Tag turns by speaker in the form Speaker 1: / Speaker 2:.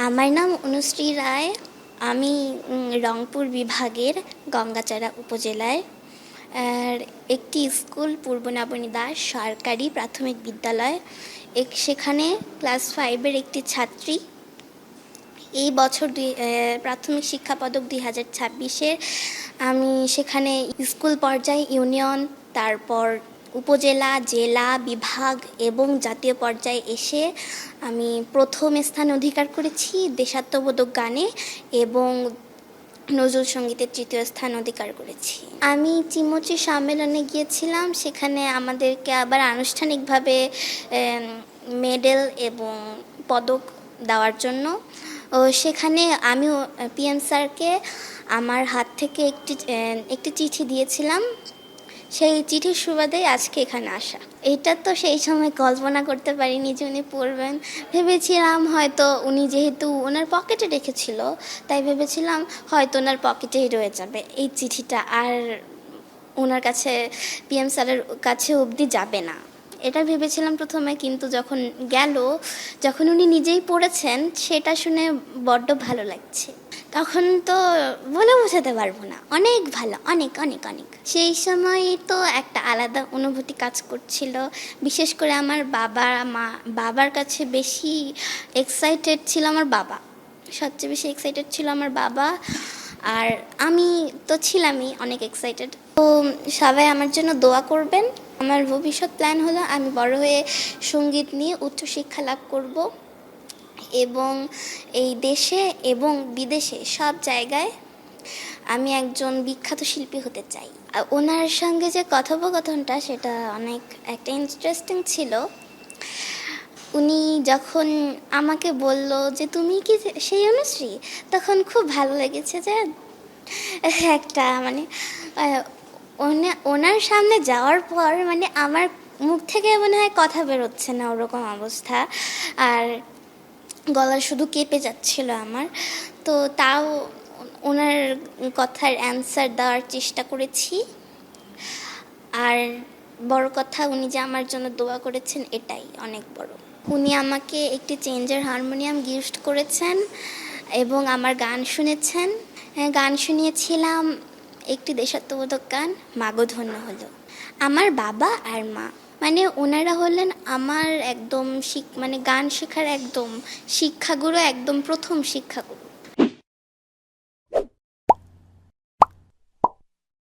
Speaker 1: আমার নাম অনুশ্রী রায়। আমি রংপুর বিভাগের গঙ্গাচাড়া উপজেলায় একটি স্কুল পূর্ব নবনী দাস সরকারি প্রাথমিক বিদ্যালয় সেখানে ক্লাস 5-এর একটি ছাত্রী। এই বছর প্রাথমিক শিক্ষা পদক 2026-এ আমি সেখানে স্কুল পর্যায়ে ইউনিয়ন, তারপর উপজেলা, জেলা, বিভাগ এবং জাতীয় পর্যায়ে এসে আমি প্রথম স্থান অধিকার করেছি দেশাত্মবোধক গানে এবং নজরুল সঙ্গীতের তৃতীয় স্থান অধিকার করেছি। আমি চিমচি সম্মেলনে গিয়েছিলাম, সেখানে আমাদেরকে আবার আনুষ্ঠানিকভাবে মেডেল এবং পদক দেওয়ার জন্য। সেখানে আমি পিএম স্যারকে আমার হাত থেকে একটি চিঠি দিয়েছিলাম। সেই চিঠির সুবাদে আজকে এখানে আসা। এটা তো সেই সময় কল্পনা করতে পারিনি যে উনি পড়বেন। ভেবেছিলাম হয়তো উনি যেহেতু ওনার পকেটে রেখেছিল, তাই ভেবেছিলাম হয়তো ওনার পকেটেই রয়ে যাবে এই চিঠিটা, আর ওনার কাছে পিএম স্যারের কাছে অবধি যাবে না, এটা ভেবেছিলাম প্রথমে। কিন্তু যখন উনি নিজেই পড়েছেন, সেটা শুনে বড্ড ভালো লাগছে। তখন তো বলে বোঝাতে পারবো না, অনেক ভালো, অনেক অনেক অনেক। সেই সময় তো একটা আলাদা অনুভূতি কাজ করছিল। বিশেষ করে আমার বাবার কাছে বেশি এক্সাইটেড ছিল আমার বাবা, সবচেয়ে বেশি এক্সাইটেড ছিল আমার বাবা, আর আমি তো ছিলামই অনেক এক্সাইটেড। তো সবাই আমার জন্য দোয়া করবেন। আমার ভবিষ্যৎ প্ল্যান হলো আমি বড় হয়ে সঙ্গীত নিয়ে উচ্চশিক্ষা লাভ করব এবং এই দেশে এবং বিদেশে সব জায়গায় আমি একজন বিখ্যাত শিল্পী হতে চাই। ওনার সঙ্গে যে কথোপকথনটা, সেটা অনেক একটা ইন্টারেস্টিং ছিল। উনি যখন আমাকে বলল যে তুমি কি সেই অনুশ্রী, তখন খুব ভালো লেগেছে যে একটা ওনার সামনে যাওয়ার পর আমার মুখ থেকে মনে হয় কথা বেরোচ্ছে না, ওরকম অবস্থা, আর গলা শুধু কেঁপে যাচ্ছিল আমার। তো তাও ওনার কথার অ্যান্সার দেওয়ার চেষ্টা করেছি। আর বড় কথা, উনি যে আমার জন্য দোয়া করেছেন, এটাই অনেক বড়। উনি আমাকে একটি চেঞ্জার হারমোনিয়াম গিফট করেছেন এবং আমার গান শুনেছেন। গান শুনিয়েছিলাম একটি দেশাত্মবোধক গান, মাগো ধন্য হলো। আমার বাবা আর মা ওনারা হলেন আমার একদম গান শেখার একদম শিক্ষাগুরু, একদম প্রথম শিক্ষাগুরু।